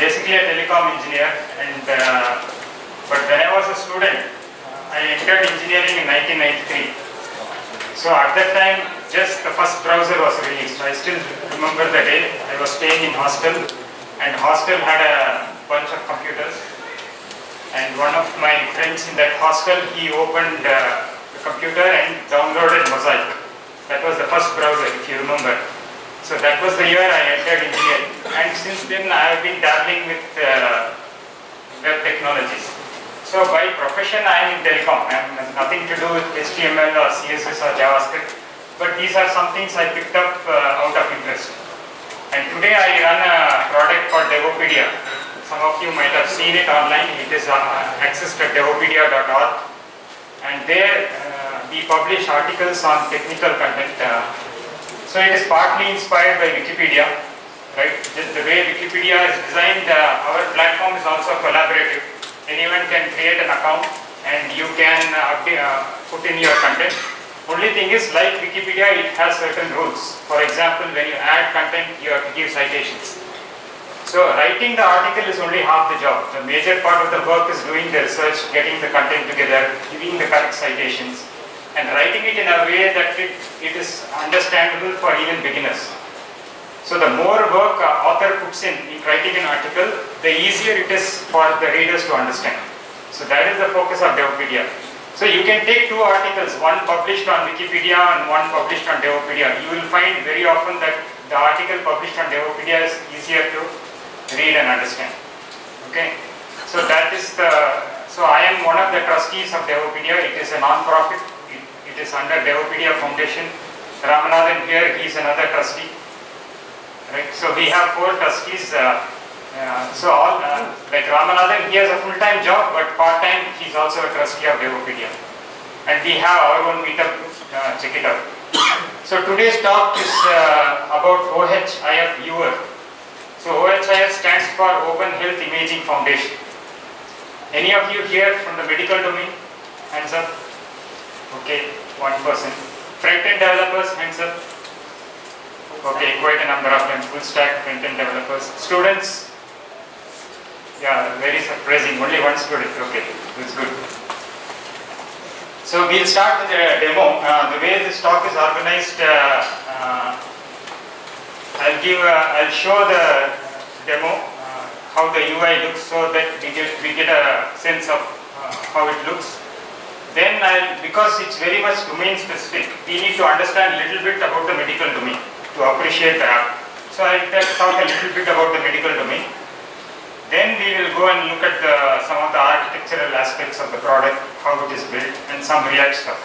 basically a telecom engineer, and but when I was a student, I entered engineering in 1993. So at that time, just the first browser was released. I still remember the day. I was staying in hostel, and hostel had a bunch of computers. And one of my friends in that hostel, he opened the computer and downloaded Mosaic. That was the first browser, if you remember. So that was the year I entered engineering. And since then, I have been dabbling with web technologies. So by profession, I am in telecom. I have nothing to do with HTML or CSS or JavaScript. But these are some things I picked up out of interest. And today I run a product called Devopedia. Some of you might have seen it online. It is accessed at devopedia.org. And there we publish articles on technical content. So it is partly inspired by Wikipedia. Right? The way Wikipedia is designed, our platform is also collaborative. Anyone can create an account and you can put in your content. Only thing is, like Wikipedia, it has certain rules. For example, when you add content, you have to give citations. So writing the article is only half the job. The major part of the work is doing the research, getting the content together, giving the correct citations, and writing it in a way that it is understandable for even beginners. So the more work author puts in writing an article, the easier it is for the readers to understand. So that is the focus of Devopedia. So you can take two articles, one published on Wikipedia and one published on Devopedia. You will find very often that the article published on Devopedia is easier to read and understand. Okay. So that is so I am one of the trustees of Devopedia. It is a non-profit. It is under Devopedia Foundation. Ramanathan here, he is another trustee. Right. So we have 4 trustees. So all like Ramanathan, he has a full-time job, but part-time he is also a trustee of Devopedia. And we have our own meetup group. Check it out. So today's talk is about OHIF viewer. So OHIF stands for Open Health Imaging Foundation. Any of you here from the medical domain? Hands up. Okay, one person. Front-end developers, hands up. Okay, quite a number of them, full stack front-end developers. Students? Yeah, very surprising, only one student, okay, that's good. So we'll start with a demo. The way this talk is organized, I'll show the demo, how the UI looks, so that we get a sense of how it looks. Then because it's very much domain specific, we need to understand a little bit about the medical domain to appreciate the app. So I'll talk a little bit about the medical domain. Then we will go and look at some of the architectural aspects of the product, how it is built, and some React stuff.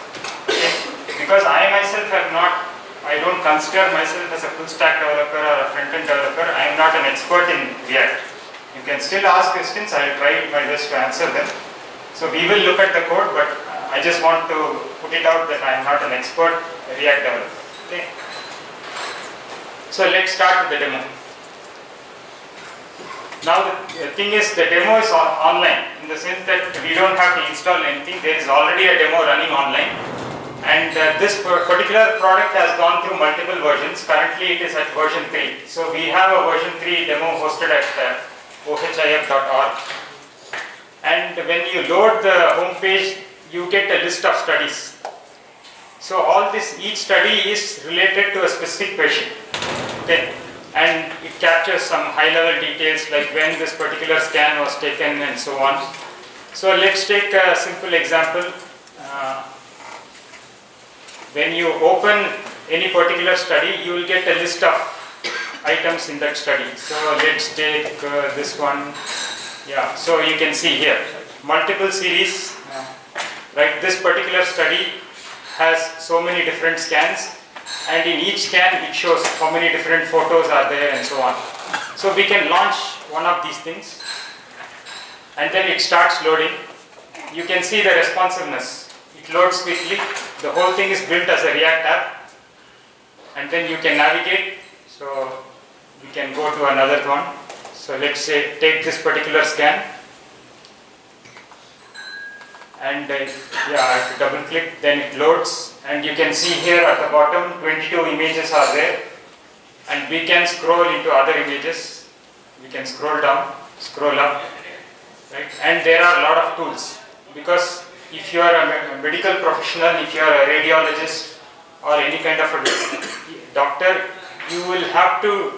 Okay? Because I myself I don't consider myself as a full stack developer or a front-end developer. I am not an expert in React. You can still ask questions, I will try my best to answer them. So we will look at the code, but I just want to put it out that I am not an expert React developer. Okay? So let's start with the demo. Now the thing is, the demo is online in the sense that we don't have to install anything. There is already a demo running online, and this particular product has gone through multiple versions. Currently it is at version 3. So we have a version 3 demo hosted at ohif.org, and when you load the home page, you get a list of studies. So all this, each study is related to a specific patient. Okay. And it captures some high-level details like when this particular scan was taken and so on. So let's take a simple example. When you open any particular study, you will get a list of items in that study. So let's take this one. Yeah, so you can see here, multiple series. Right, this particular study has so many different scans. And in each scan it shows how many different photos are there and so on. So we can launch one of these things and then it starts loading. You can see the responsiveness. It loads quickly. The whole thing is built as a React app, and then you can navigate. So we can go to another one. So let's say take this particular scan, and yeah, I have to double click, then it loads. And you can see here at the bottom 22 images are there, and we can scroll into other images. We can scroll down. scroll up, right? And there are a lot of tools, because if you are a medical professional, if you are a radiologist or any kind of a doctor, you will have to,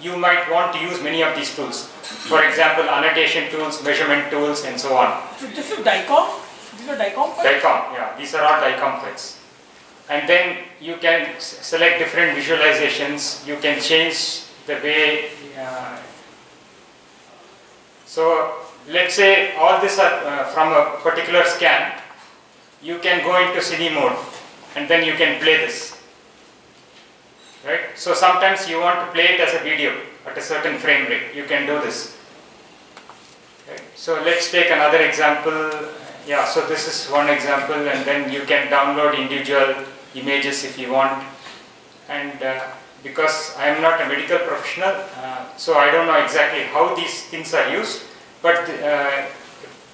you might want to use many of these tools. For example, annotation tools, measurement tools, and so on. So this is DICOM? These are DICOM files? DICOM, yeah. These are all DICOM files. And then you can select different visualizations. You can change the way. So let's say all these are from a particular scan. You can go into cine mode, and then you can play this. Right? So sometimes you want to play it as a video at a certain frame rate. You can do this. Right? So let's take another example. Yeah, so this is one example, and then you can download individual images if you want. And because I am not a medical professional, so I don't know exactly how these things are used, but the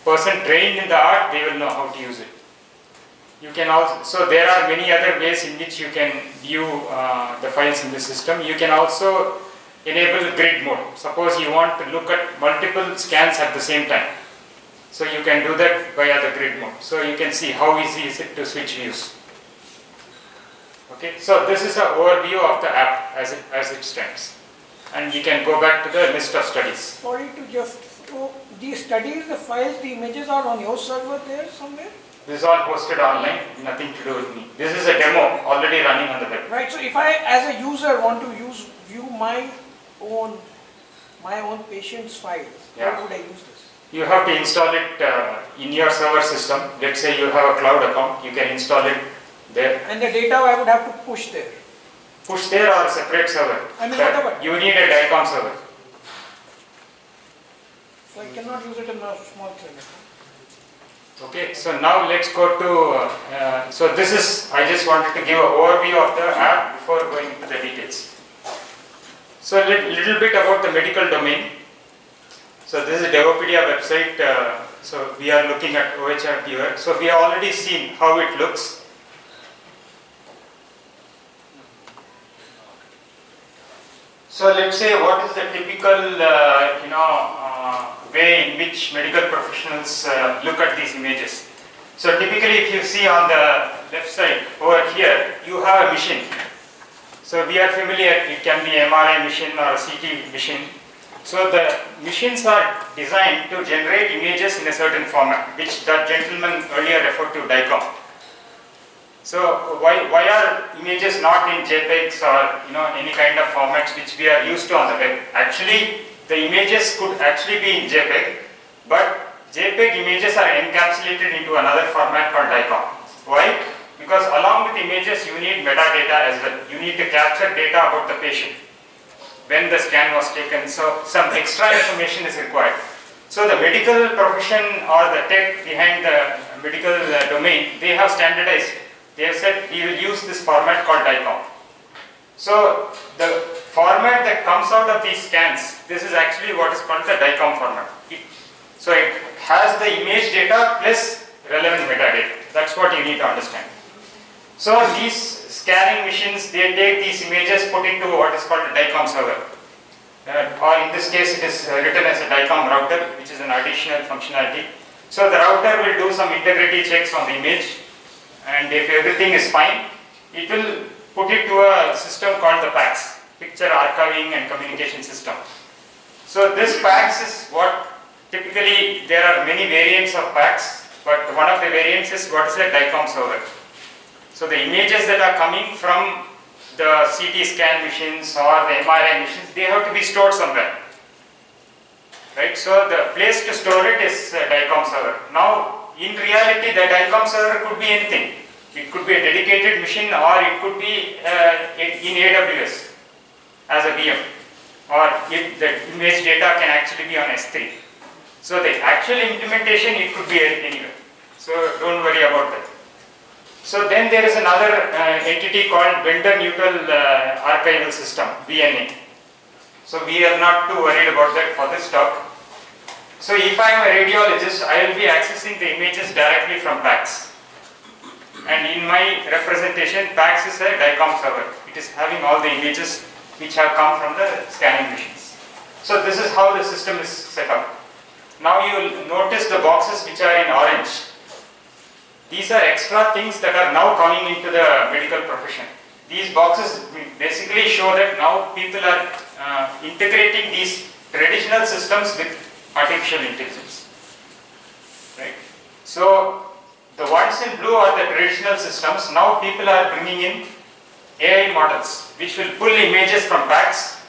person trained in the art, they will know how to use it. You can also, so there are many other ways in which you can view the files in the system. You can also enable grid mode. Suppose you want to look at multiple scans at the same time. So you can do that via the grid mode. So you can see how easy is it to switch views. Okay, so this is an overview of the app as it stands. And we can go back to the list of studies. Sorry to just, so these studies, the files, the images are on your server there somewhere? This is all hosted online, nothing to do with me. This is a demo already running on the web. Right, so if I as a user want to view my own patient's files, how would I use this? You have to install it in your server system. Let's say you have a cloud account, you can install it there. And the data I would have to push there? Push there or a separate server. I mean, whatever. You need a DICOM server. So I cannot use it in a small clinic. Okay, so now let's go to, so this is, I just wanted to give an overview of the app before going into the details. So a little bit about the medical domain. So this is a Devopedia website, so we are looking at OHR viewer. So we have already seen how it looks. So let's say what is the typical, way in which medical professionals look at these images. So typically if you see on the left side over here, you have a machine. So we are familiar, it can be MRI machine or a CT machine. So the machines are designed to generate images in a certain format, which that gentleman earlier referred to DICOM. So why are images not in JPEGs or any kind of formats which we are used to on the web? Actually, the images could actually be in JPEG, but JPEG images are encapsulated into another format called DICOM. Why? Because along with images you need metadata as well. You need to capture data about the patient when the scan was taken, so some extra information is required. So the medical profession or the tech behind the medical domain, they have standardized. They have said we will use this format called DICOM. So the format that comes out of these scans, this is actually what is called the DICOM format. So it has the image data plus relevant metadata. That's what you need to understand. So these scanning machines, they take these images, put into what is called a DICOM server. Or in this case it is written as a DICOM router, which is an additional functionality. So the router will do some integrity checks on the image, and if everything is fine, it will put it to a system called the PACS, Picture Archiving and Communication System. So this PACS is what typically, there are many variants of PACS, but one of the variants is what is a DICOM server. So the images that are coming from the CT scan machines or the MRI machines, they have to be stored somewhere. Right? So the place to store it is a DICOM server. Now, in reality, the DICOM server could be anything. It could be a dedicated machine, or it could be in AWS as a VM, or if the image data can actually be on S3. So the actual implementation, it could be anywhere. So don't worry about that. So then there is another entity called Vendor Neutral Archival System, VNA. So we are not too worried about that for this talk. So if I am a radiologist, I will be accessing the images directly from PACS. And in my representation, PACS is a DICOM server. It is having all the images which have come from the scanning machines. So this is how the system is set up. Now you will notice the boxes which are in orange. These are extra things that are now coming into the medical profession. These boxes basically show that now people are integrating these traditional systems with artificial intelligence. Right? So the ones in blue are the traditional systems. Now people are bringing in AI models which will pull images from PACS,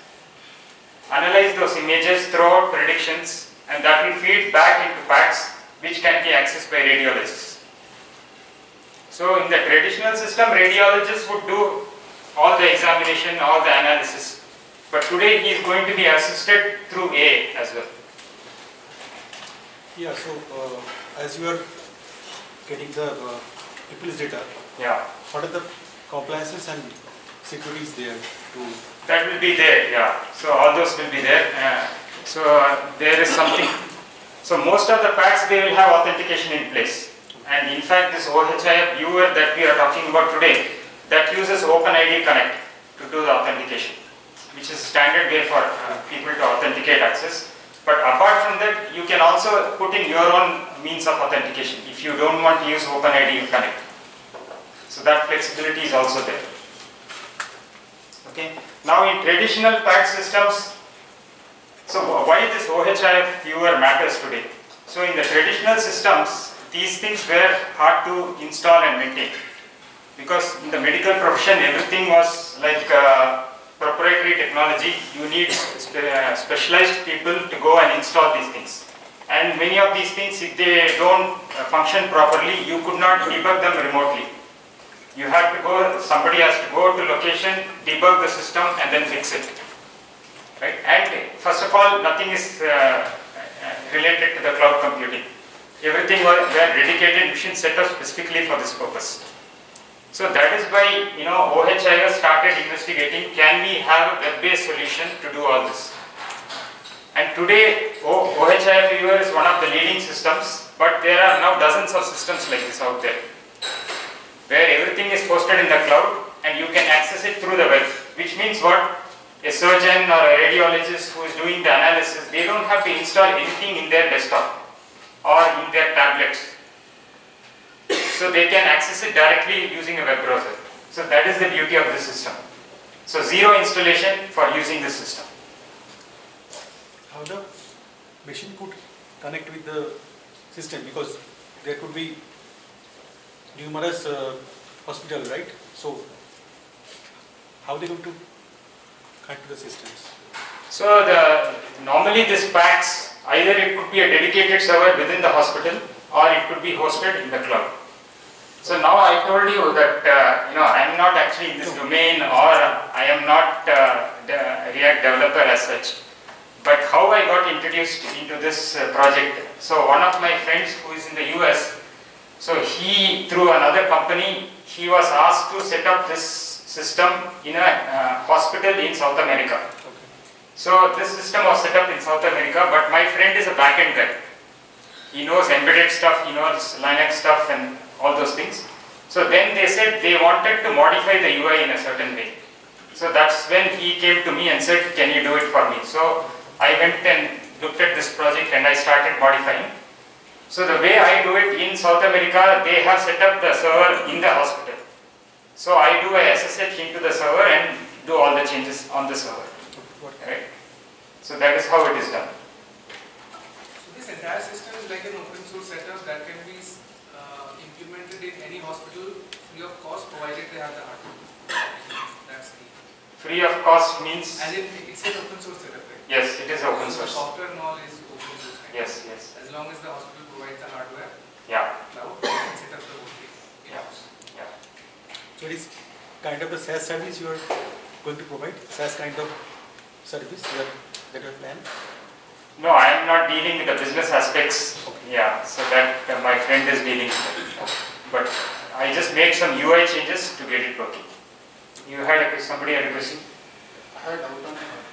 analyze those images, throw out predictions, and that will feed back into PACS which can be accessed by radiologists. So in the traditional system, radiologists would do all the examination, all the analysis. But today he is going to be assisted through AI as well. Yeah, so as you are getting the people's data, yeah, what are the compliances and securities there to? That will be there, yeah. So all those will be there. There is something. So most of the packs, they will have authentication in place. And in fact, this OHIF viewer that we are talking about today, that uses OpenID Connect to do the authentication, which is a standard way for people to authenticate access. But apart from that, you can also put in your own means of authentication if you don't want to use OpenID Connect. So that flexibility is also there. Okay. Now in traditional PACS systems, so why this OHIF viewer matters today? So in the traditional systems, these things were hard to install and maintain. Because in the medical profession, everything was like proprietary technology. You need specialized people to go and install these things. And many of these things, if they don't function properly, you could not debug them remotely. You have to go, somebody has to go to location, debug the system, and then fix it. Right? And first of all, nothing is related to the cloud computing. Everything were dedicated machines set up specifically for this purpose. So that is why, OHIS started investigating, can we have a web-based solution to do all this? And today, OHIF viewer is one of the leading systems, but there are now dozens of systems like this out there, where everything is posted in the cloud and you can access it through the web, which means what? A surgeon or a radiologist who is doing the analysis, they don't have to install anything in their desktop or in their tablets. So they can access it directly using a web browser. So that is the beauty of the system. So zero installation for using the system. How the machine could connect with the system, because there could be numerous hospitals, right? So how are they going to connect to the systems? So normally this PACS, either it could be a dedicated server within the hospital or it could be hosted in the cloud. So now I told you that I am not actually in this domain, or I am not the React developer as such. But how I got introduced into this project, so one of my friends who is in the US, so he, through another company, he was asked to set up this system in a hospital in South America. Okay. So this system was set up in South America, but my friend is a back-end guy. He knows embedded stuff, he knows Linux stuff and all those things. So then they said they wanted to modify the UI in a certain way. So that's when he came to me and said, can you do it for me? So I went and looked at this project and I started modifying. So the way I do it in South America, they have set up the server in the hospital. So I do a SSH into the server and do all the changes on the server. Right? So that is how it is done. So this entire system is like an open source setup that can be implemented in any hospital free of cost, provided they have the hardware. That's the free of cost means? And it's an open source setup, right? Yes, it is open source. The software and all is open source. Right? Yes, yes. As long as the hospital provides the hardware, yeah, cloud, they can set up the whole thing in-house. Yeah. So it is kind of the SaaS service you are going to provide, SaaS kind of service that you plan? No, I am not dealing with the business aspects. Okay. Yeah, so that my friend is dealing with it. But I just make some UI changes to get it working. You had somebody had a question? I had out on hardware.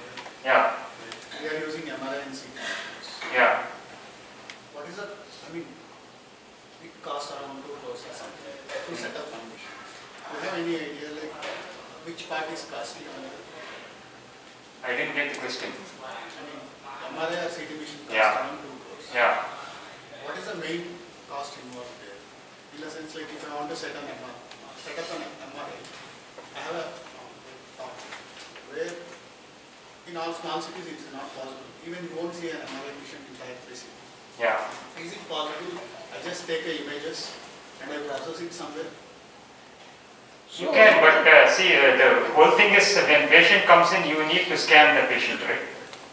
Yeah. We are using MRI and CT. Yeah. What is the, it costs around 2,000 something to set up one machine. Do you have any idea like which part is costly? I didn't get the question. MRI or CT machine cost Yeah. around 2 crores. Yeah. What is the main cost involved there? In the sense, like if I want to set up an MRI, I have a thought where in all small cities it's not possible. Even you won't see an MRI patient in that facility. Yeah. Is it possible I just take the images and I process it somewhere? You can, but see, the whole thing is when patient comes in, you need to scan the patient, right?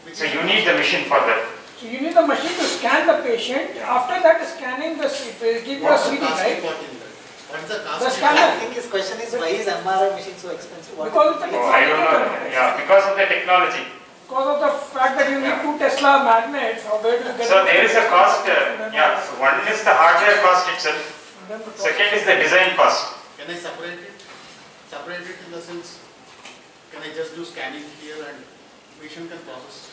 Which So is you need the machine for that. So you need the machine to scan the patient. After that scanning, it will give you a what's the CD, cost right? involved in that? What is the cost? The involved? scanner. I think his question is why is MRI machine so expensive? What Because is it's the a Oh, I don't know. Yeah, because of the technology. Because of the fact that you need 2 Tesla magnets, or where do you get So those there is a Tesla cost. magnets? And then, Yeah. So one is the hardware cost itself. and then the Second is the design cost. Can I separate it? Separate it in the sense, can I just do scanning here and machine can process?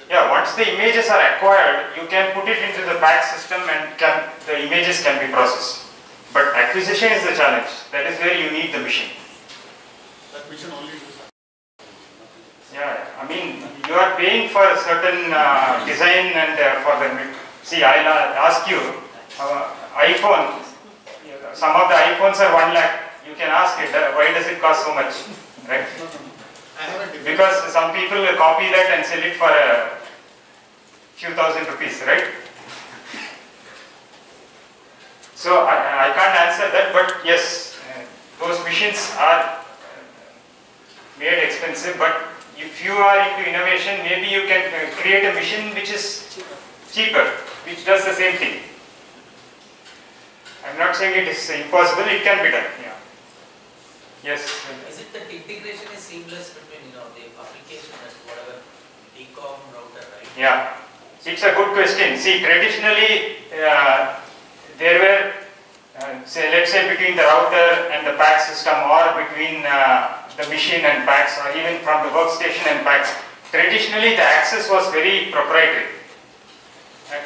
Yeah, once the images are acquired, you can put it into the PAC system and the images can be processed. But acquisition is the challenge. That is where you need the machine. That machine only does that. Yeah, I mean, you are paying for a certain design and for the. See, I'll ask you, iPhone. Some of the iPhones are 1 lakh. You can ask it, why does it cost so much, right? No, no. I have a different. Because some people will copy that and sell it for a few thousand rupees, right? So I can't answer that, but yes, those machines are made expensive, but if you are into innovation, maybe you can create a machine which is cheaper, which does the same thing. I'm not saying it is impossible, it can be done. Yeah. Yes. Is it that integration is seamless between the application and whatever decom router, right? Yeah, it's a good question. See, traditionally there were, let's say between the router and the PAC system, or between the machine and PACs, or even from the workstation and PACs. Traditionally, the access was very proprietary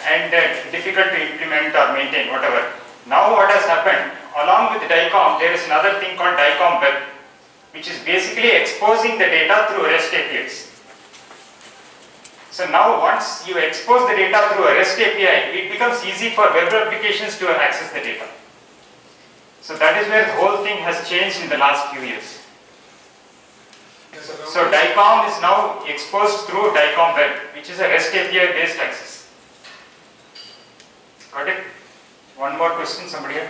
and difficult to implement or maintain, whatever. Now, what has happened? Along with DICOM, there is another thing called DICOM web, which is basically exposing the data through REST APIs. So now once you expose the data through a REST API, it becomes easy for web applications to access the data. So that is where the whole thing has changed in the last few years. So DICOM is now exposed through DICOM web, which is a REST API based access. Got it? One more question, somebody here?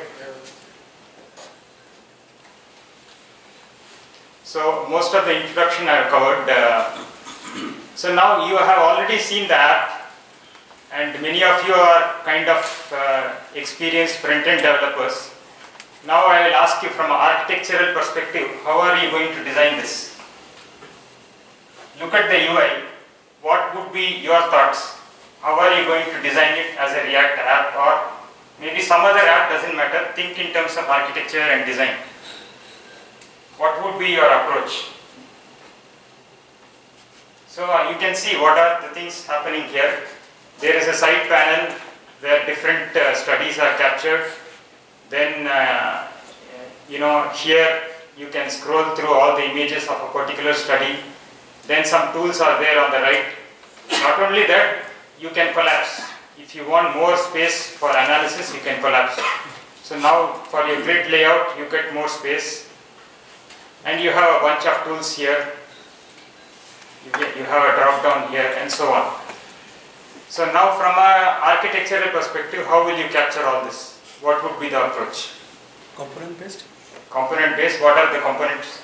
So most of the introduction I have covered. So now you have already seen the app, and many of you are kind of experienced front-end developers. Now I will ask you from an architectural perspective, how are you going to design this? Look at the UI. What would be your thoughts? How are you going to design it as a React app, or maybe some other app, doesn't matter. Think in terms of architecture and design. What would be your approach? So you can see what are the things happening here. There is a side panel where different studies are captured. Then here you can scroll through all the images of a particular study. Then some tools are there on the right. Not only that, you can collapse. If you want more space for analysis, you can collapse. So now for your grid layout, you get more space. And you have a bunch of tools here. You have a drop down here and so on. So now from an architectural perspective, how will you capture all this? What would be the approach? Component based. Component based, what are the components?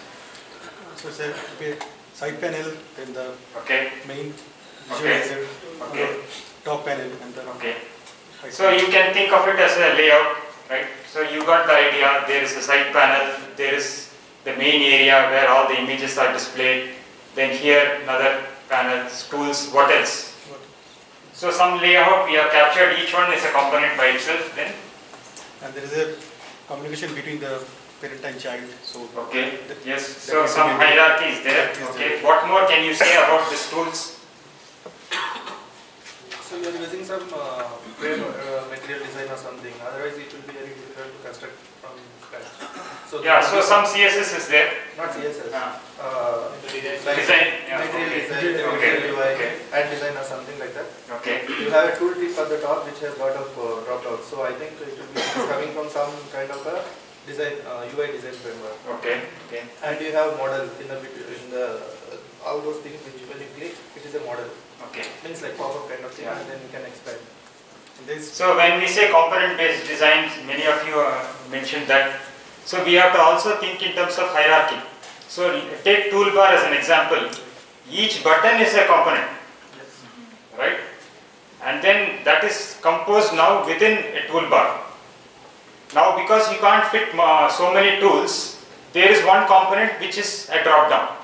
So say side panel, then the main visualizer, Okay. top panel, and the Okay. So you can think of it as a layout, right? So you got the idea. There is a side panel. There is the main area where all the images are displayed. Then here another panel, tools. What else? So some layout we have captured. Each one is a component by itself. Then and there is a communication between the parent and child. So okay. Yes. So some hierarchy is there. Okay. What more can you say about these tools? So you are using some frame material design or something, otherwise it will be very difficult to construct from scratch. So yeah, so some CSS is there. not CSS. Like Design. Yeah. material Okay. design, Okay. material UI, Okay. and design or something like that. Okay. You have a tooltip at the top which has lot of dropouts. So I think it will be coming from some kind of a design UI design framework. Okay. Okay. And you have model in the all those things which when you click, it is a model. Okay. Means like pop-up kind of thing, Yeah. and then you can expand. So when we say component-based design, many of you mentioned that. So we have to also think in terms of hierarchy. So take toolbar as an example. Each button is a component, right? And then that is composed now within a toolbar. Now because you can't fit so many tools, there is one component which is a drop-down.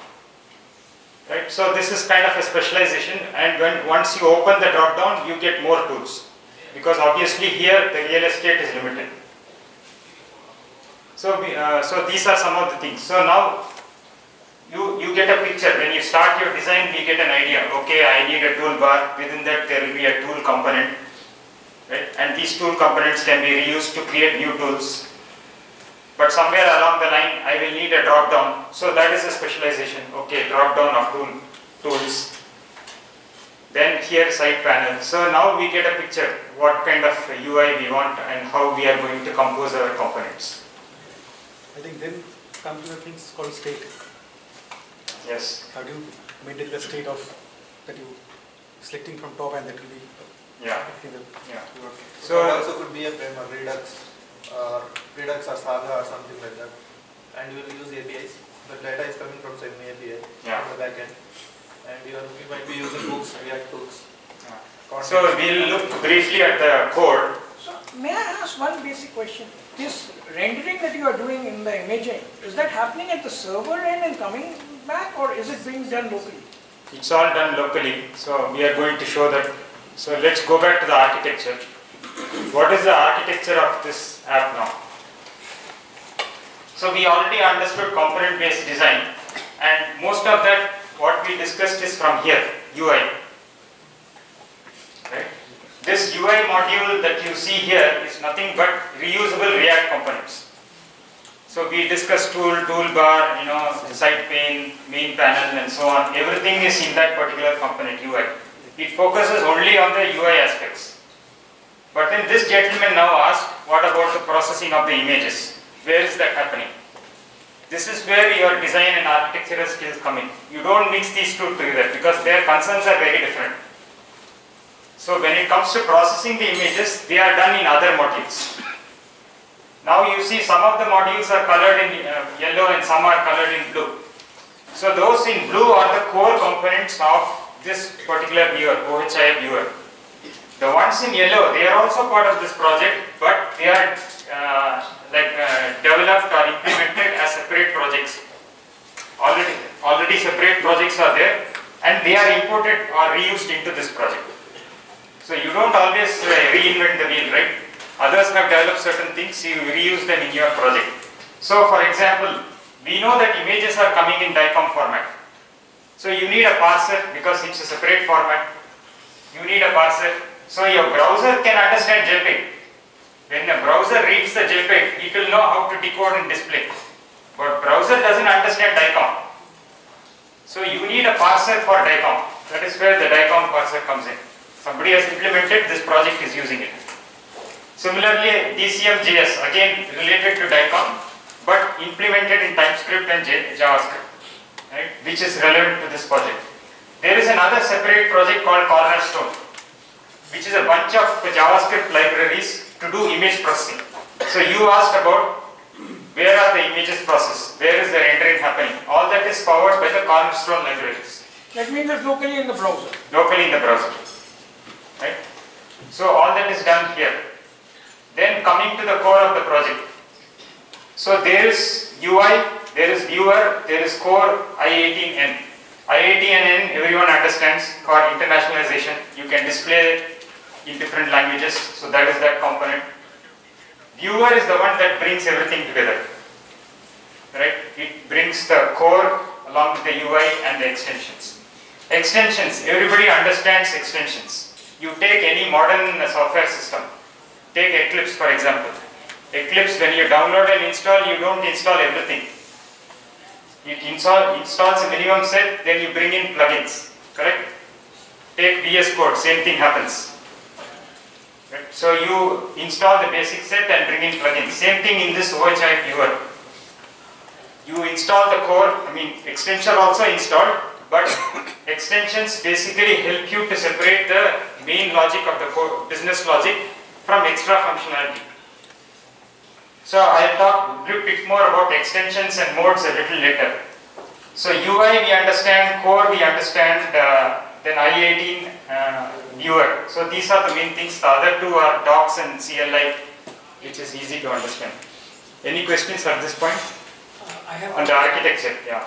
Right? So this is kind of a specialization, and once you open the drop-down, you get more tools. Because obviously here the real estate is limited. So these are some of the things. So now you get a picture. When you start your design, we get an idea. Okay, I need a toolbar. Within that there will be a tool component, right? And these tool components can be reused to create new tools. But somewhere along the line, I will need a drop down. So that is a specialization. Okay, drop down of tools. Then here side panel. So now we get a picture what kind of UI we want and how we are going to compose our components. I think then comes to the things called state. Yes. How do you maintain the state of that you selecting from top, and that will be Yeah. yeah. So it also could be a framework, Redux or Saga or something like that. And you will use APIs. The data is coming from same API Yeah. from the backend. And you might be using hooks, React hooks. Yeah. So we'll look briefly at the code. So may I ask one basic question? This rendering that you are doing in the imaging, is that happening at the server end and coming back, or is it being done locally? It's all done locally. So we are going to show that. So let's go back to the architecture. What is the architecture of this app now? So we already understood component-based design, and most of that what we discussed is from here, UI. Right? This UI module that you see here is nothing but reusable React components. So we discussed toolbar, side pane, main panel, and so on. Everything is in that particular component UI. It focuses only on the UI aspects. But then this gentleman now asked, what about the processing of the images? Where is that happening? This is where your design and architectural skills come in. You don't mix these two together because their concerns are very different. So when it comes to processing the images, they are done in other modules. Now you see some of the modules are colored in yellow and some are colored in blue. So those in blue are the core components of this particular viewer, OHI viewer. The ones in yellow, they are also part of this project, but they are developed or implemented as separate projects. Already separate projects are there, and they are imported or reused into this project. So you don't always reinvent the wheel, right? Others have developed certain things, you reuse them in your project. So for example, we know that images are coming in DICOM format. So you need a parser because it's a separate format. You need a parser. So your browser can understand JPEG. When a browser reads the JPEG, it will know how to decode and display. But browser doesn't understand DICOM. So you need a parser for DICOM. That is where the DICOM parser comes in. Somebody has implemented, this project is using it. Similarly, DCM.js, again related to DICOM, but implemented in TypeScript and JavaScript, right, which is relevant to this project. There is another separate project called Cornerstone, which is a bunch of JavaScript libraries to do image processing. So you asked about where are the images processed, where is the rendering happening. All that is powered by the Cornerstone libraries. That means it's locally in the browser. Locally in the browser, right? So all that is done here. Then coming to the core of the project. So there is UI, there is viewer, there is core, I18N. I18N, everyone understands, for internationalization. You can display in different languages, so that is that component. Viewer is the one that brings everything together, right? It brings the core along with the UI and the extensions. Extensions, everybody understands extensions. You take any modern software system. Take Eclipse for example. Eclipse, when you download and install, you don't install everything. It installs a minimum set, then you bring in plugins, correct? Take VS Code, same thing happens. Right? So you install the basic set and bring in plugins. Same thing in this OHI viewer. You install the core, extensions are also installed, but extensions basically help you to separate the main logic of the core, business logic, from extra functionality. So I'll talk a bit more about extensions and modes a little later. So UI we understand, core we understand, then I18 viewer. So these are the main things. The other two are docs and CLI, which is easy to understand. Any questions at this point? I have on the architecture, yeah.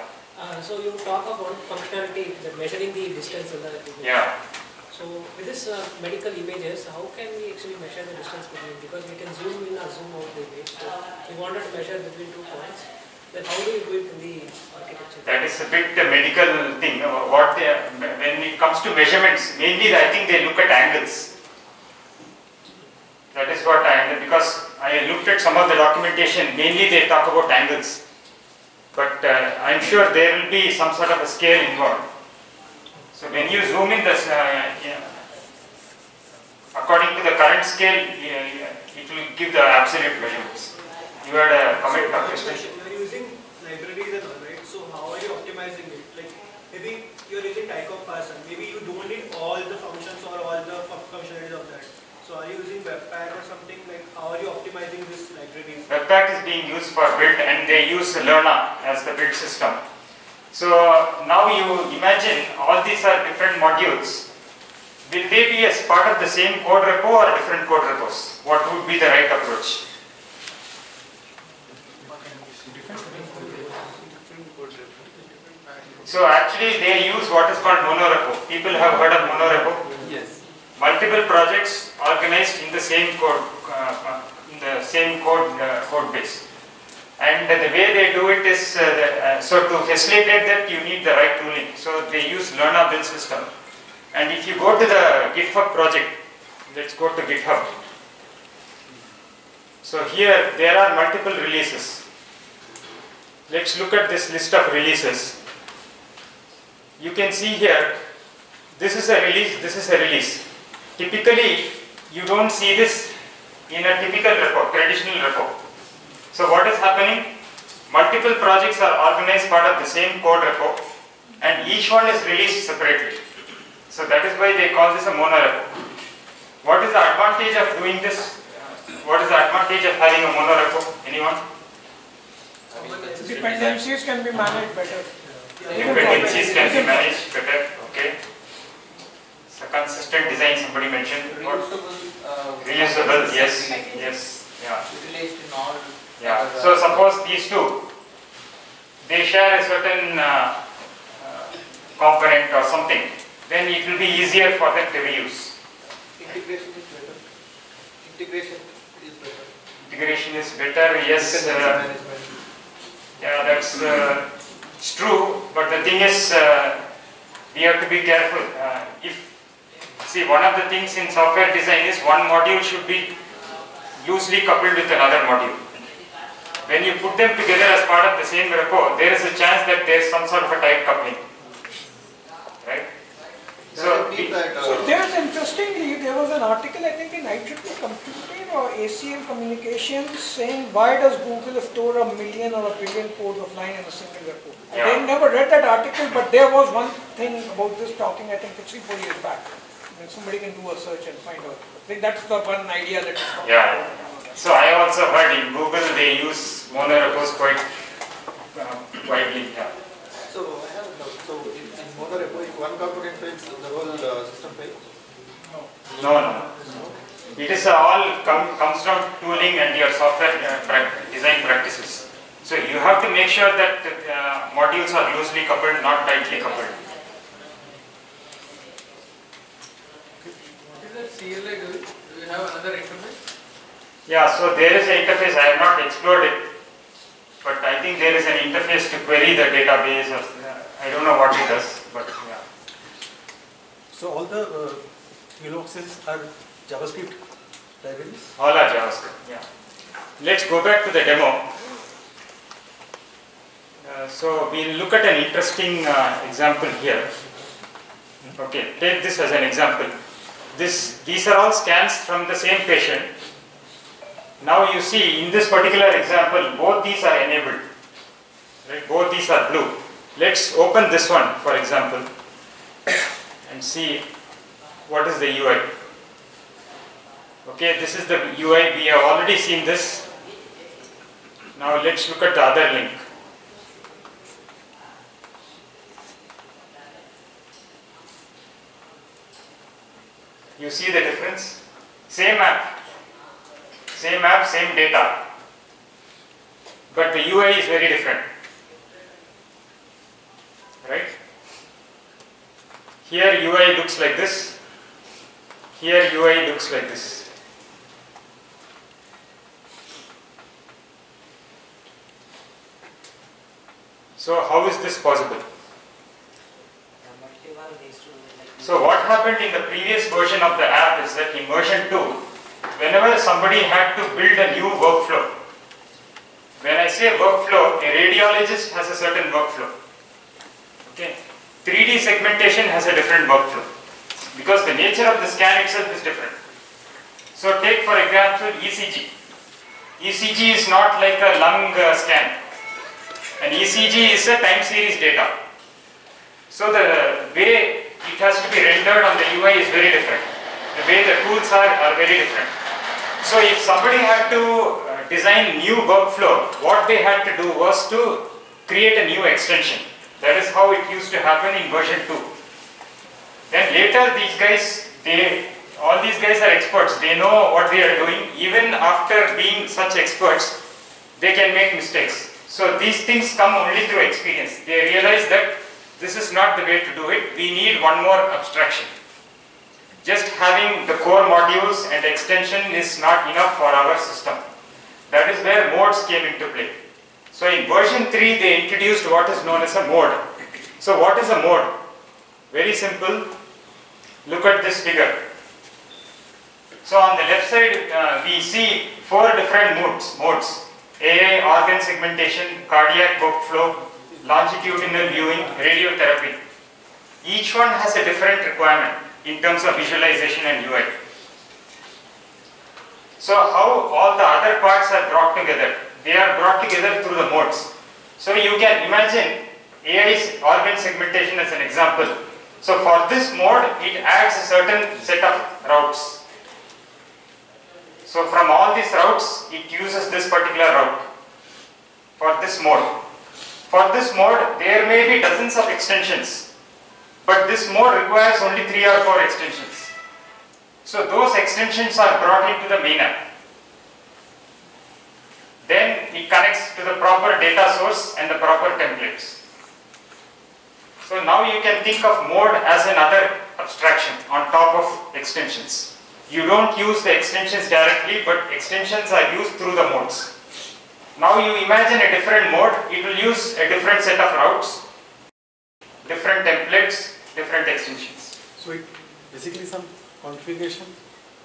So you talk about functionality, measuring the distance in the image. Yeah. So with this medical images, how can we actually measure the distance between? Because we can zoom in or zoom out the image. So we wanted to measure between 2 points. Then how do you do it in the architecture? That is a bit medical thing. When it comes to measurements, mainly I think they look at angles. That is what because I looked at some of the documentation, mainly they talk about angles. But I'm sure there will be some sort of a scale involved. So when you zoom in this, according to the current scale, it will give the absolute measurements. You had a comment or question? You are using libraries and all, right? So how are you optimizing it? Like maybe you are using type of person. Maybe you don't need all the functions or all the functionalities of that. So are you using Webpack or something? Like how are you optimizing this libraries? Webpack is being used for build, and they use Lerna as the build system. So now you imagine all these are different modules. Will they be as part of the same code repo or different code repos? What would be the right approach? So actually they use what is called monorepo. People have heard of monorepo? Yes. Multiple projects organized in the same code, code base. And the way they do it is, so to facilitate that you need the right tooling. So they use Lerna build system. And if you go to the GitHub project, let's go to GitHub. So here there are multiple releases. Let's look at this list of releases. You can see here, this is a release, this is a release. Typically, you don't see this in a typical repo, traditional repo. So what is happening? Multiple projects are organized part of the same code repo, and each one is released separately. So that is why they call this a monorepo. What is the advantage of doing this? What is the advantage of having a monorepo? Anyone? Dependencies can be managed better. Dependencies can be managed better. Okay. So consistent design, somebody mentioned. Reusable, yes, yes, yeah. Utilized in all. Yeah. So suppose these two, they share a certain component or something, then it will be easier for them to reuse. Integration is better. Integration is better. Integration is better, yes. Yeah, that's it's true, but the thing is, we have to be careful. See, one of the things in software design is one module should be loosely coupled with another module. When you put them together as part of the same repo, there is a chance that there is some sort of a tight coupling, right? So there was interestingly, there was an article I think in IEEE Computing or ACM Communications saying why does Google store 1 million or 1 billion codes of line in a single repo? Yeah. I never read that article, but there was one thing about this talking I think 3-4 years back. And somebody can do a search and find out. I think that's the one idea that is talking yeah. about. So I also heard in Google they use monorepos quite widely. Yeah. So I have a doubt. So in monorepo, if one component fails, the whole system fails? No. It is all comes down to tooling and your software design practices. So you have to make sure that modules are loosely coupled, not tightly coupled. What is that CLI doing? Do you have another interface? Yeah, so there is an interface. I have not explored it, but I think there is an interface to query the database. Or, I don't know what it does, but yeah. So all the Yellowboxes are JavaScript libraries? All are JavaScript, yeah. Let's go back to the demo. So we'll look at an interesting example here. Okay, take this as an example. These are all scans from the same patient. Now you see in this particular example, both these are enabled. Right? Both these are blue. Let's open this one, for example, and see what is the UI. Okay, this is the UI. We have already seen this. Now let's look at the other link. You see the difference? Same app, same data, but the UI is very different, right? Here UI looks like this, here UI looks like this. So how is this possible? So what happened in the previous version of the app is that in version 2, whenever somebody had to build a new workflow, when I say workflow, a radiologist has a certain workflow. Okay. 3D segmentation has a different workflow because the nature of the scan itself is different. So take for example ECG. ECG is not like a lung scan. An ECG is a time series data. So the way it has to be rendered on the UI is very different. The way the tools are very different. So if somebody had to design new workflow, what they had to do was to create a new extension. That is how it used to happen in version 2. Then later all these guys are experts. They know what they are doing. Even after being such experts, they can make mistakes. So these things come only through experience. They realize that this is not the way to do it. We need one more abstraction. Just having the core modules and extension is not enough for our system. That is where modes came into play. So in version 3, they introduced what is known as a mode. So what is a mode? Very simple. Look at this figure. So on the left side, we see 4 different modes. AI, organ segmentation, cardiac workflow, longitudinal viewing, radiotherapy. Each one has a different requirement in terms of visualization and UI. So how all the other parts are brought together? They are brought together through the modes. So you can imagine AI's organ segmentation as an example. So for this mode, it adds a certain set of routes. So from all these routes, it uses this particular route for this mode. For this mode, there may be dozens of extensions, but this mode requires only 3 or 4 extensions. So those extensions are brought into the main app. Then it connects to the proper data source and the proper templates. So now you can think of mode as another abstraction on top of extensions. You don't use the extensions directly, but extensions are used through the modes. Now you imagine a different mode, it will use a different set of routes, different templates, different extensions. So it basically some configuration?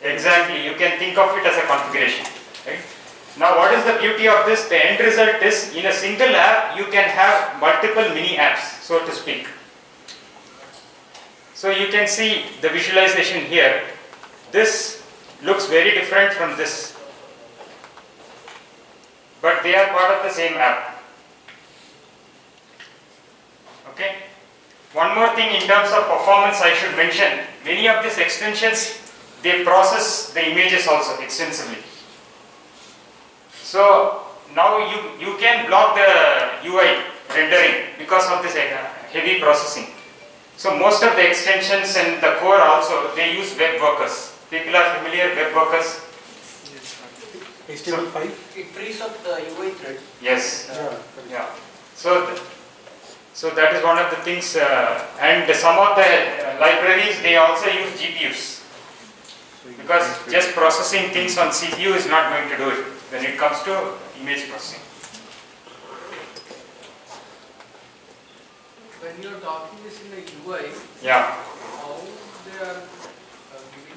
Exactly, you can think of it as a configuration. Right? Now what is the beauty of this? The end result is in a single app you can have multiple mini apps, so to speak. So you can see the visualization here. This looks very different from this, but they are part of the same app. Okay. One more thing in terms of performance I should mention, many of these extensions, they process the images also extensively. So now you can block the UI rendering because of this heavy processing. So most of the extensions and the core also, they use web workers. People are familiar web workers? HTML5? It frees up the UI thread. Yes. Yeah. So that is one of the things, and some of the libraries, they also use GPUs. Because just processing things on CPU is not going to do it when it comes to image processing. When you're talking this in the UI, Yeah. how they are giving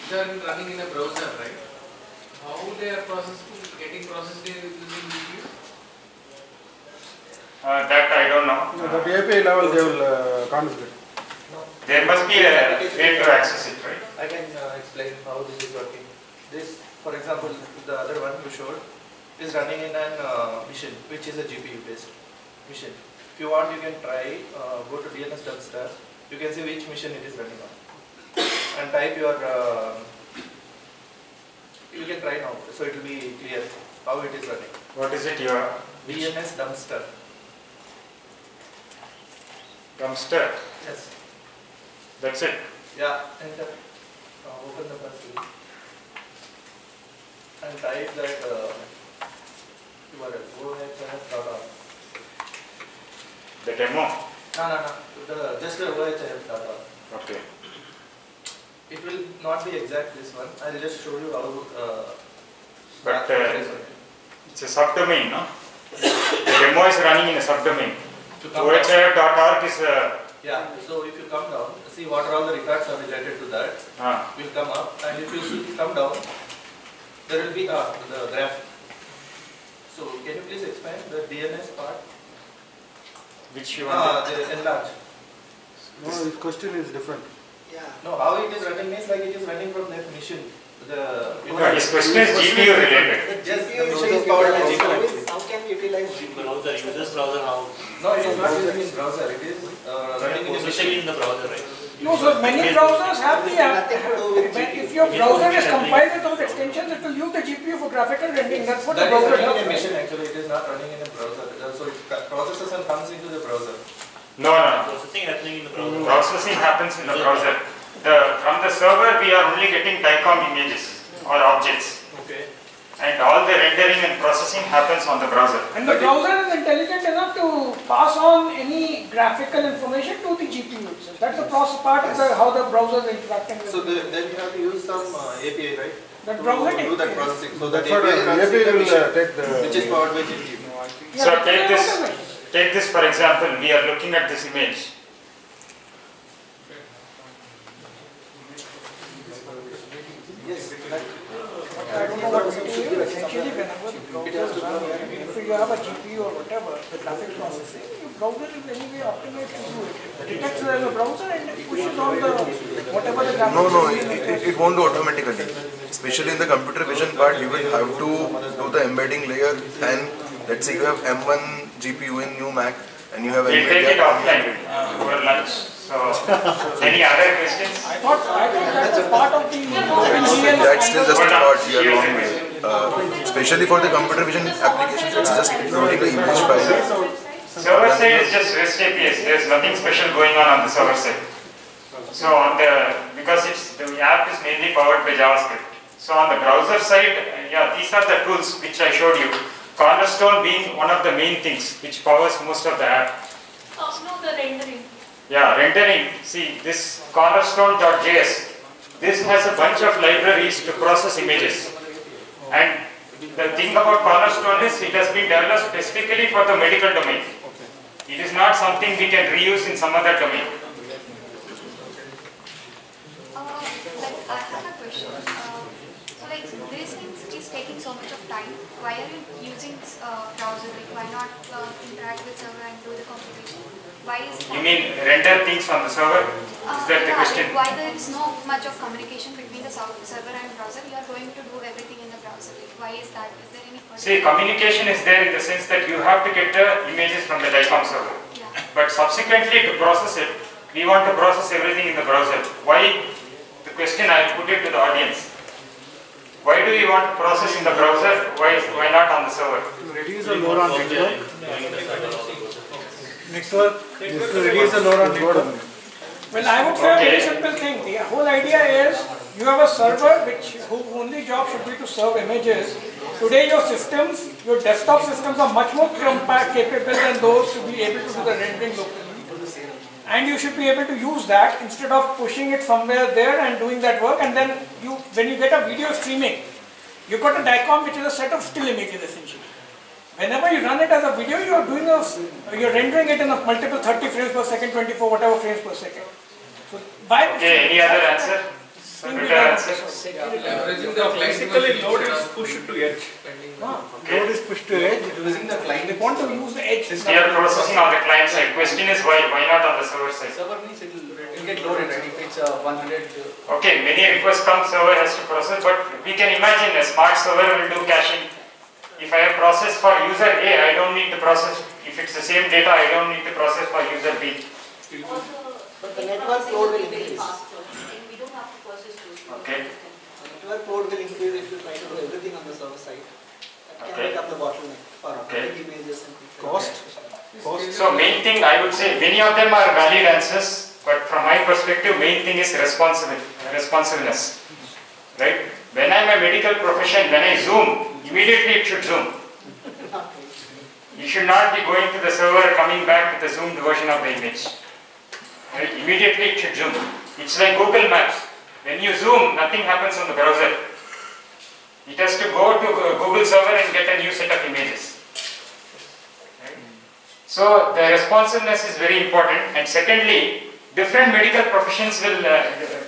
which are running in a browser, right? How they are getting processed using GPU? That I don't know. No, the API level they will configure. There must be a way to access it, right? I can explain how this is working. This, for example, the other one you showed is running in an machine, which is a GPU based machine. If you want, you can try, go to DNS dumpster, you can see which machine it is running on. And type your, you can try now, so it will be clear how it is running. What is it, your DNS dumpster. dumpster? Yes. That's it. Yeah, enter. Open the first page. And type that URL, ohif.org. The demo? No. Just the ohif.org. Okay. It will not be exact this one. I will just show you how. But it's a subdomain, no? The demo is running in a subdomain. ohif.org is a... Yeah, so if you come down, see what are all the records are related to that. Will come up, and if you come down, there will be the graph. So can you please expand the DNS part? Which you want? The enlarge. No, this question is different. Yeah. No, how it is running means like it is running from that machine. His question is GPU related. Yes, the machine is powered by GPU actually. How can we utilize Browser, users browser now. No, it is not using in browser. It is running in a machine. In the browser, right? No, so many browsers have the, if your browser is compiled with those extensions, it will use the GPU for graphical rendering. That's what the That is browser running in a does. machine actually. It is not running in a browser. So it processes and comes into the browser. No. Processing happening in the browser. Processing happens in the browser. From the server, we are only getting DICOM images or objects. Okay. And all the rendering and processing happens on the browser. And the browser is intelligent enough to pass on any graphical information to the GPU itself. That's the process part of how the browser is interacting with So then you have to use some API, right? that browser. To do that processing. So that That's what API runs API in the will machine, take the... which is powered by GPU. Yeah, So that's take this for example. We are looking at this image. Yes. I don't know what to do. Essentially, whenever the browser is running, if you have a GPU or whatever, the graphic processing, your browser is anyway optimized to do it. It detects there is a browser and it pushes on the whatever the graphic. No, it won't do automatically. Especially in the computer vision part, you will have to do the embedding layer, and let's say you have M1 GPU in new Mac and you have We'll take it offline over lunch. So, any other questions? I thought that's a part of the OpenGL. That's still just a part we are long way. Especially for the computer vision applications, it's just loading the image file. Server side is just REST APIs. There's nothing special going on the server side. So because the app is mainly powered by JavaScript. So on the browser side, yeah, these are the tools which I showed you. Cornerstone being one of the main things which powers most of the app. No, the rendering. Yeah, rendering. See, this cornerstone.js, this has a bunch of libraries to process images. And the thing about Cornerstone is it has been developed specifically for the medical domain. It is not something we can reuse in some other domain. I have a question. So these things is taking so much of time. Why are you using browser? Why not interact with server and do the computation? Why is that? You mean render things on the server? Is that the question? Why there is no much of communication between the server and browser? You are going to do everything in the browser. Why is that? Is there any particular? See, communication is there in the sense that you have to get the images from the DICOM server. Yeah. But subsequently to process it, we want to process everything in the browser. Why? The question I will put it to the audience. Why do you want to process in the browser? Why not on the server? To reduce the load on network. To reduce the load on network. Well, I would say a very simple thing. The whole idea is you have a server whose only job should be to serve images. Today your systems, your desktop systems are much more capable than those to be able to do the rendering locally. And you should be able to use that instead of pushing it somewhere there and doing that work. And then when you get a video streaming, you've got a DICOM which is a set of still images essentially. Whenever you run it as a video, you're rendering it in a multiple 30 frames per second, 24, whatever frames per second. So Okay, any other answer? can be done on the server. Basically, load is pushed to edge. Load is pushed to edge. Using the client. They want to use the edge. We are processing on the client side. Question is why? Why not on the server side? Server means it will get loaded, right? If it's 100. Okay, many requests come, server has to process, but we can imagine a smart server will do caching. If I have processed for user A, I don't need to process. If it's the same data, I don't need to process for user B. But the network load will increase. We don't have to process those. Okay. Network load will increase if you try to do everything on the server side. That can make up the bottleneck for big images and things like that. So main thing I would say, many of them are valid answers, but from my perspective, main thing is responsiveness. Right? When I'm a medical profession, when I zoom, immediately it should zoom. You should not be going to the server, coming back with the zoomed version of the image. Right? Immediately it should zoom. It's like Google Maps. When you zoom, nothing happens on the browser. It has to go to Google server and get a new set of images. Right? So the responsiveness is very important. And secondly, different medical professions will,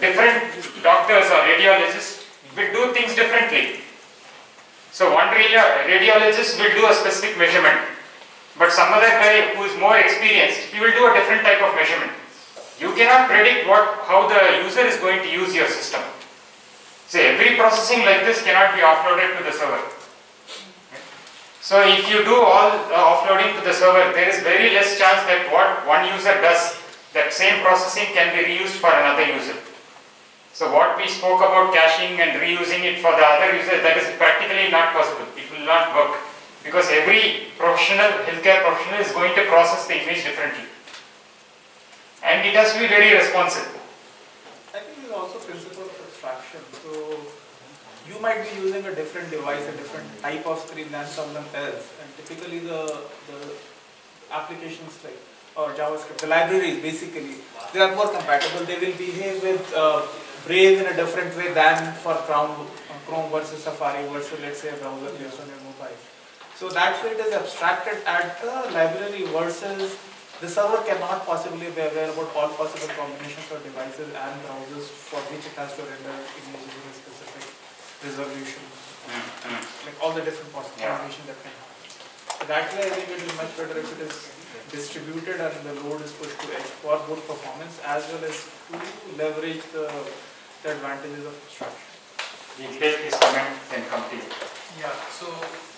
different doctors or radiologists will do things differently. So one radiologist will do a specific measurement, but some other guy who is more experienced, he will do a different type of measurement. You cannot predict how the user is going to use your system. So every processing like this cannot be offloaded to the server. So if you do all offloading to the server, there is very less chance that what one user does, that same processing can be reused for another user. So what we spoke about caching and reusing it for the other user, that is practically not possible. It will not work because every healthcare professional is going to process the image differently. And it has to be very responsive. I think there's also principle of abstraction. So you might be using a different device, a different type of screen than someone else. And typically the applications like or JavaScript, the libraries basically, they are more compatible. They will behave with Brave in a different way than for Chrome versus Safari versus let's say a browser based on your mobile. So that way it is abstracted at the library versus the server cannot possibly be aware about all possible combinations of devices and browsers for which it has to render images in a specific resolution. Like all the different possible combinations that can happen. So that way I think it is much better if it is distributed and the load is pushed to edge for both performance as well as to leverage the advantages of abstraction. We'll take this comment and come to you. Yeah, so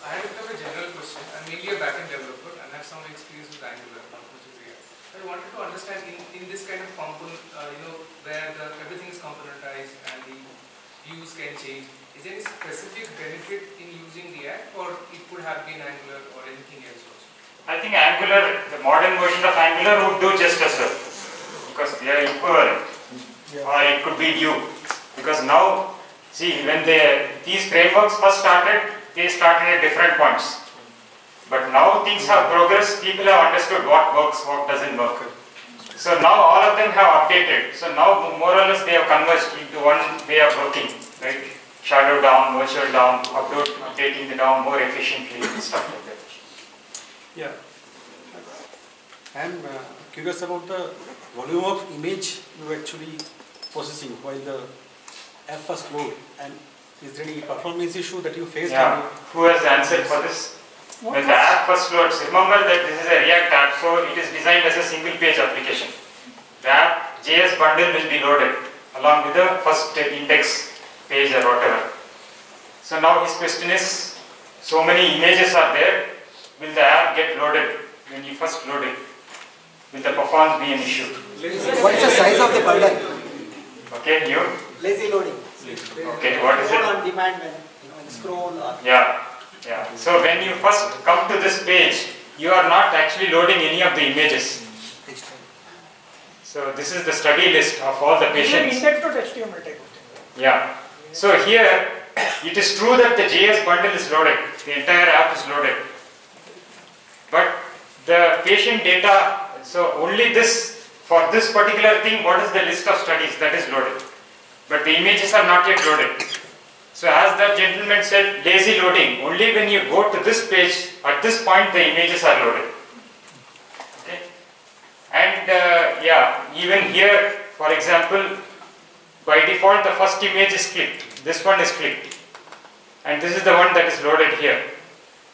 I had a general question. I'm mainly a backend developer and have some experience with Angular, not much with React. I wanted to understand in this kind of component, where everything is componentized and the views can change. Is there any specific benefit in using React, or it could have been Angular or anything else also? I think Angular, the modern version of Angular would do just as well because they are equivalent. Or it could be Vue because now, see, when these frameworks first started, they started at different points. But now things have progressed, people have understood what works, what doesn't work. So now all of them have updated. So now more or less they have converged into one way of working, right? Shadow down, virtual down, updating the DOM more efficiently and stuff like that. Yeah. I'm curious about the volume of image you actually processing while the app first load, and is there any performance issue that you faced? Yeah. Who has the answer for this? When the app first loads, remember that this is a React app, so it is designed as a single page application. The app JS bundle will be loaded along with the first index page or whatever. So now his question is, so many images are there, will the app get loaded when you first load it? Will the performance be an issue? What is the size of the bundle? Okay, you? Lazy loading. Okay, what is it? Load on demand when scroll or... Yeah. So when you first come to this page, you are not actually loading any of the images. So this is the study list of all the patients. Index.html type of thing. Yeah. So here, it is true that the JS bundle is loaded. The entire app is loaded. But the patient data, so only this, for this particular thing, what is the list of studies that is loaded? But the images are not yet loaded. So as that gentleman said, lazy loading, only when you go to this page, at this point the images are loaded. Okay. And even here, for example, by default the first image is clicked. This one is clicked. And this is the one that is loaded here.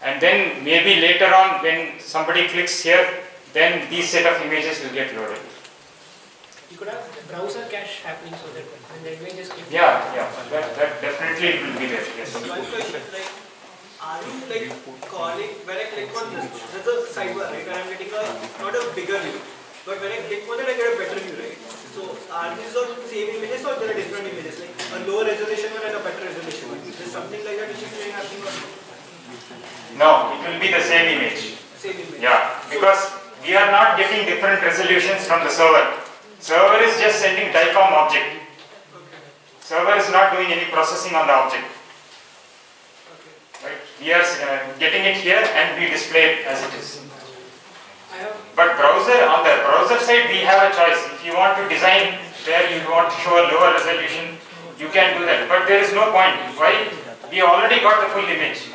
And then maybe later on when somebody clicks here, then these set of images will get loaded. You could have browser cache happening so that when the image is clicked. Yeah, that definitely will be there. Yes. One question, like, are you like calling, when I click on this, there's a sidebar, right, where I'm getting a, not a bigger view, but when I click on it, I get a better view, right? So are these all same images or there are different images, like a lower resolution one and a better resolution one? Is there something like that which is happening or not? No, it will be the same image. Same image. Yeah, because we are not getting different resolutions from the server. Server is just sending DICOM object. Server is not doing any processing on the object. Right? We are getting it here and we display it as it is. But browser, on the browser side, we have a choice. If you want to design where you want to show a lower resolution, you can do that. But there is no point. Why? We already got the full image.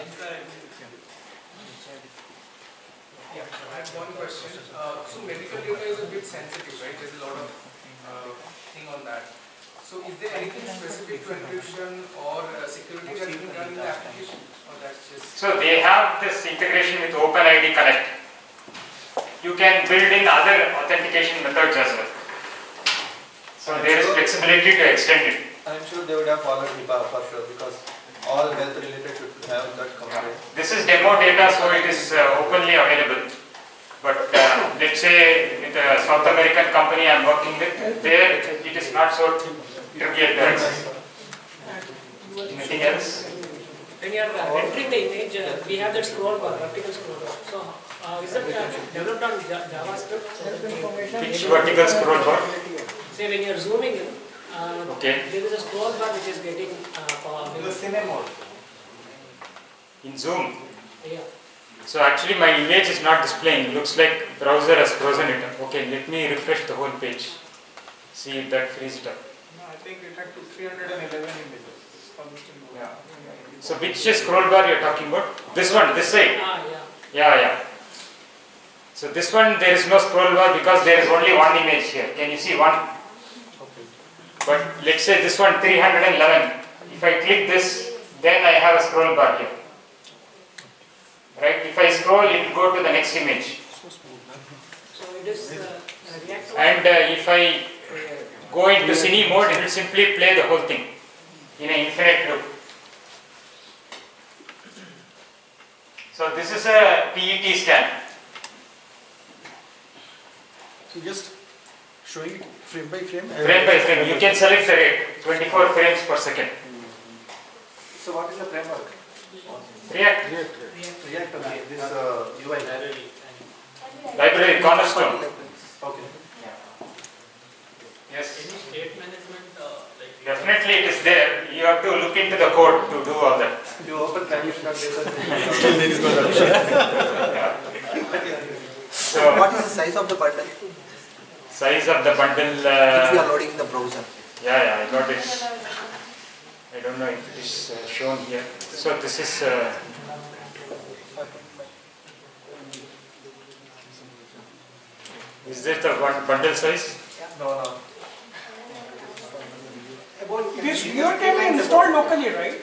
Yeah, I have one question. So medical data is a bit sensitive, right? There's a lot of thing on that. So is there anything specific to encryption or security that you can run in the application? Or that's just... So they have this integration with OpenID Connect. You can build in other authentication methods as well. So there is flexibility to extend it. I'm sure they would have followed HIPAA for sure because all health related should have that complaint. This is demo data, so it is openly available. But let's say with a South American company I'm working with, there it is not so trivial to access. Anything else? When you are entering the image, we have that scroll bar, vertical scroll bar. So is that developed on JavaScript? Which vertical scroll bar? Say when you are zooming in, okay. there is a scroll bar which is getting in Zoom. Yeah. So actually my image is not displaying. It looks like browser has frozen it up. Okay, let me refresh the whole page. See if that frees it up. No, I think it had 311 images. Yeah. So which scroll bar you are talking about? This one, this side. Yeah. So this one there is no scroll bar because there is only one image here. Can you see one? But let's say this one 311. If I click this, then I have a scroll bar here. Right? If I scroll, it will go to the next image. So it is and if I go into cine mode, it will simply play the whole thing in an infinite loop. So this is a PET scan. So just showing it frame by frame? Frame by frame. You can select the rate, 24 frames per second. So what is the framework? React. React, okay. This UI. Library, Cornerstone. Okay. Yes. Any state management, like definitely it is there. You have to look into the code to do all that. You open transition Still there is no So what is the size of the bundle? Size of the bundle. Which we are loading in the browser. Yeah, I got it. I don't know if it is shown here. So this is. Is this the bundle size? No. This viewer can be installed locally, right?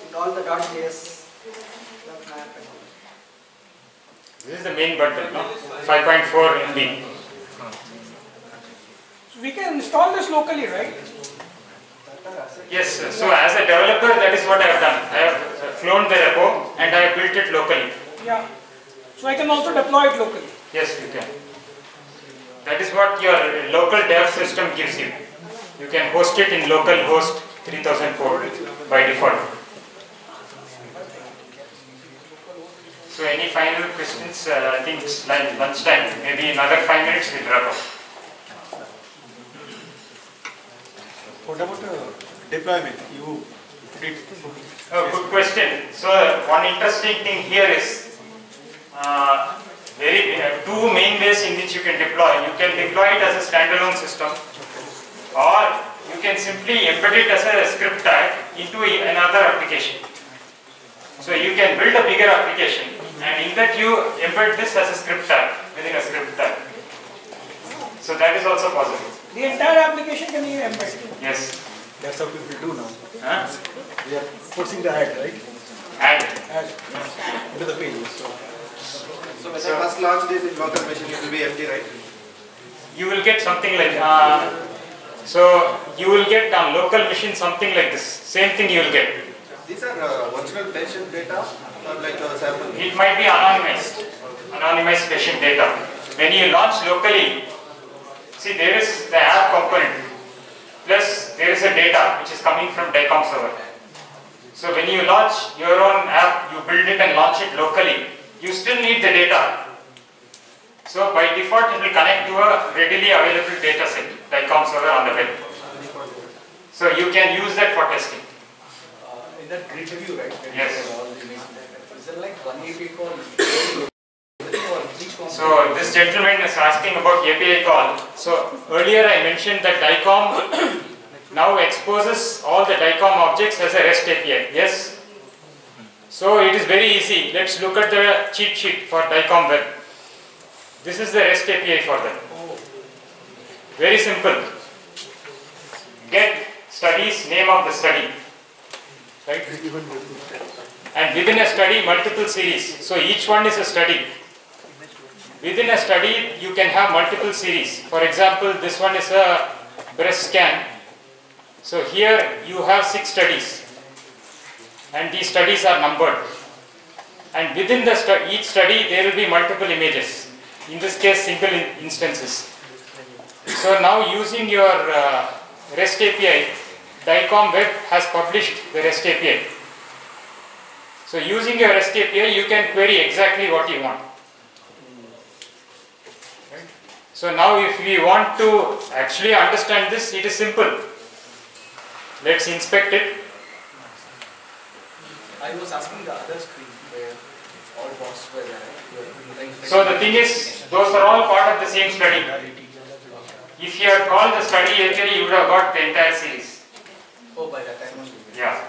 In all the .js. This is the main bundle, no? 5.4 MB. So we can install this locally, right? Yes, so as a developer, that is what I have done. I have cloned the repo and I have built it locally. Yeah. So I can also deploy it locally. Yes, you can. That is what your local dev system gives you. You can host it in localhost 3004 by default. So any final questions? I think it's like lunchtime. Maybe another 5 minutes we'll wrap up. What about deployment? You did. Oh, good question. So one interesting thing here is two main ways in which you can deploy. You can deploy it as a standalone system, or you can simply embed it as a script tag into another application. So you can build a bigger application, and in that you embed this as a script tag within a script tag. So that is also possible. The entire application can be embedded. Yes. That's how people do now. Huh? We are forcing the ad, right? Ad. Into the pages. So when I first launch this in local machine, it will be empty, right? You will get something like, so you will get on local machine something like this. Same thing you will get. These are original patient data or like sample? It might be anonymized patient data. When you launch locally, see there is the app component, plus there is a data which is coming from DICOM server. So when you launch your own app, you build it and launch it locally, you still need the data. So by default it will connect to a readily available data set, DICOM server on the web. So you can use that for testing. In that grid review, right? Yes. Is there like 180 calls? So this gentleman is asking about API call. So earlier I mentioned that DICOM now exposes all the DICOM objects as a REST API. Yes? So it is very easy. Let's look at the cheat sheet for DICOM web. This is the REST API for that. Very simple. Get studies, name of the study. Right? And within a study, multiple series. So each one is a study. Within a study, you can have multiple series. For example, this one is a breast scan. So here you have 6 studies. And these studies are numbered. And within the each study, there will be multiple images. In this case, single instances. So now using your REST API, DICOM web has published the REST API. So using your REST API, you can query exactly what you want. Right? So now if we want to actually understand this, it is simple. Let's inspect it. I was asking the other screen where all boxes were there. So the thing is, those are all part of the same study. If you had called the study API, you would have got the entire series. Oh, by that time. Yeah.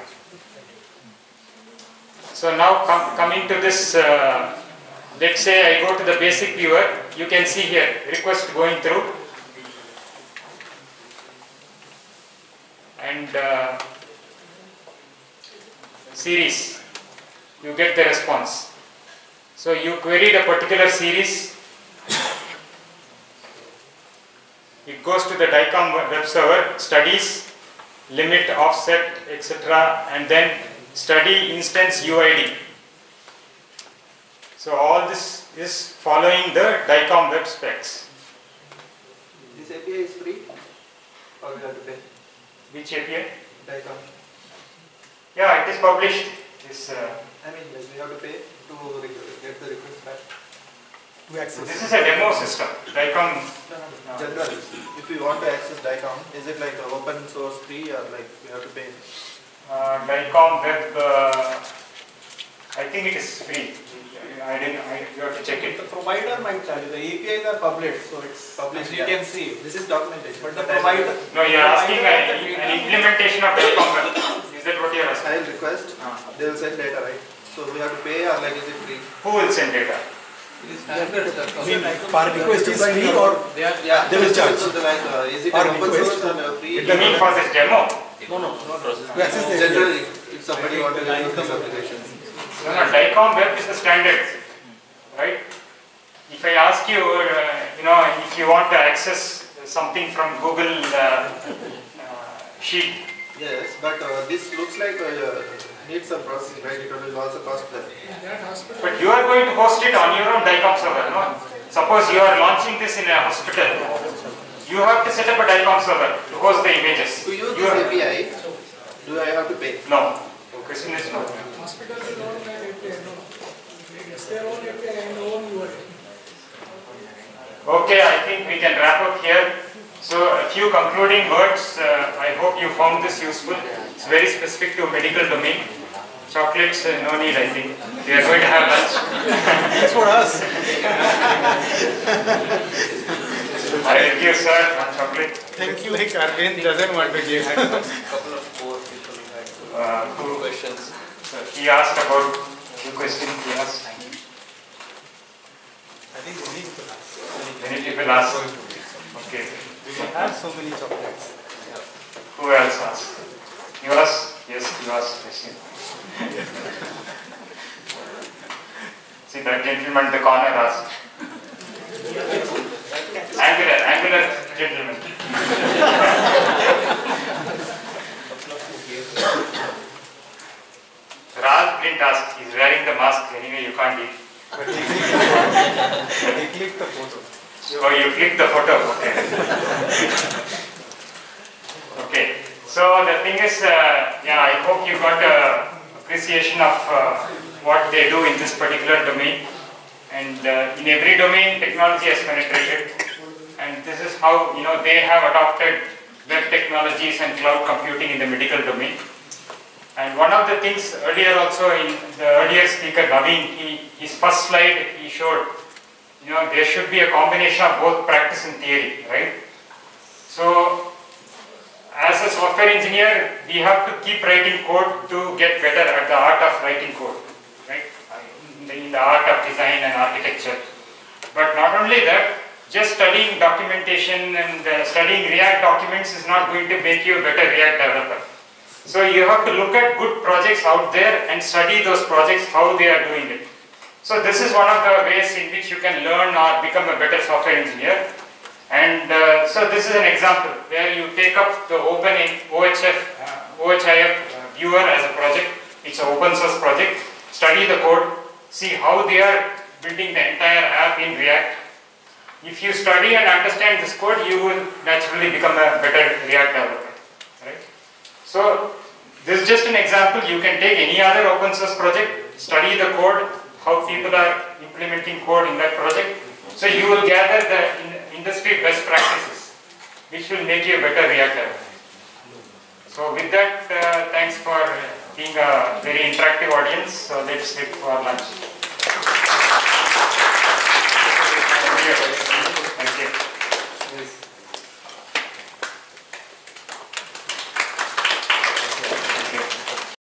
So now coming to this, let's say I go to the basic viewer, you can see here, request going through. And series, you get the response. So you queried a particular series, it goes to the DICOM web server, studies, limit, offset, etc. and then study instance UID. So all this is following the DICOM web specs. This API is free or we have to pay? Which API? DICOM. Yeah, it is published. This, I mean, like we have to pay to get the request back. To access. This is a demo system. DICOM. General, if you want to access DICOM, is it like open source free or like we have to pay? DICOM web, I think it is free. You have to check it. The provider might charge you. The APIs are published, so it's published. You can see. This is documentation. But the provider. No, you are asking an implementation of DICOM web. Is that what you are asking? I'll request. They will send data, right? So we have to pay or like is it free? Who will send data? Per request is free or they will charge? Is it an open source and free? You mean for this demo? No. To access the Generally, if somebody wants to use this application. No, DICOM web is the standard, right? If I ask you, if you want to access something from Google Sheet. Yes, but this looks like needs some processing, right? It will also cost them. But you are going to host it on your own DICOM server, no? Suppose you are launching this in a hospital. You have to set up a DICOM server to host the images. To use this API, do I have to pay? No. The question is no. Hospitals is not an API, no. It's their own API and own URL. Okay, I think we can wrap up here. So a few concluding words. I hope you found this useful. It's very specific to medical domain. Chocolates, no need, I think. We are going to have lunch. It's for us. I will give sir one chocolate. Thank you. Like Arvind doesn't want to give. Couple of more people have Who questions. He asked about the question he asked. I think Many people asked. Okay. We have so many chocolates. Who else asked? You asked? Yes, you asked question. See that gentleman in the corner asked. Angular gentleman. Raj didn't ask. He's wearing the mask anyway. You can't eat. They click the photo. Oh, you click the photo. Okay. Okay. So the thing is, yeah, I hope you got an appreciation of what they do in this particular domain. And in every domain, technology has penetrated. And this is how, they have adopted web technologies and cloud computing in the medical domain. And one of the things earlier also in the earlier speaker, Naveen, his first slide he showed, there should be a combination of both practice and theory, right? So, as a software engineer, we have to keep writing code to get better at the art of writing code, right? In the art of design and architecture. But not only that, just studying documentation and studying React documents is not going to make you a better React developer. So you have to look at good projects out there and study those projects, how they are doing it. So this is one of the ways in which you can learn or become a better software engineer. And so this is an example where you take up the OHIF viewer as a project. It's an open source project. Study the code, see how they are building the entire app in React. If you study and understand this code, you will naturally become a better React developer, right? So this is just an example. You can take any other open source project, study the code, how people are implementing code in that project. So you will gather the industry best practices, which will make you a better React developer. So with that, thanks for being a very interactive audience. So let's sit for lunch.